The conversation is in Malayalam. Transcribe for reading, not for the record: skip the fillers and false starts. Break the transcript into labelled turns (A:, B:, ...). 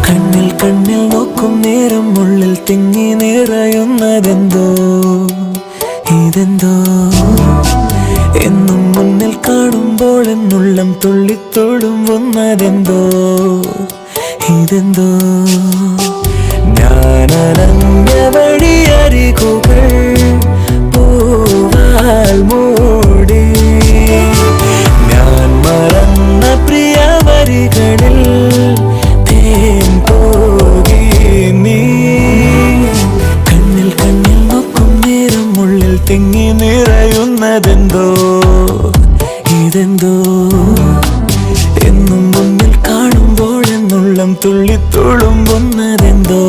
A: കണ്ണിൽ കണ്ണിൽ നോക്കും നേരം ഉള്ളിൽ തിങ്ങി നിറയുന്നതെന്തോ ഇതെന്തോ എന്നും മുന്നിൽ കാണുമ്പോൾ എന്നുള്ളം തുള്ളിത്തുളുമ്പുന്നതെന്തോ ഇതെന്തോ ഞാനനഞ്ഞ വഴിയരികുകൾ പൂവാൽ മൂടി ഞാൻ മറന്ന പ്രിയ വരികളിൽ തേൻ പോകി നീ കണ്ണിൽ കണ്ണിൽ നോക്കും നേരം ഉള്ളിൽ തിങ്ങി നിറയുന്നതെന്തോ ഇതെന്തോ എന്നും മുന്നിൽ കാണുമ്പോൾ എന്നുള്ളം തുള്ളിത്തുളുമ്പുന്നതെന്തോ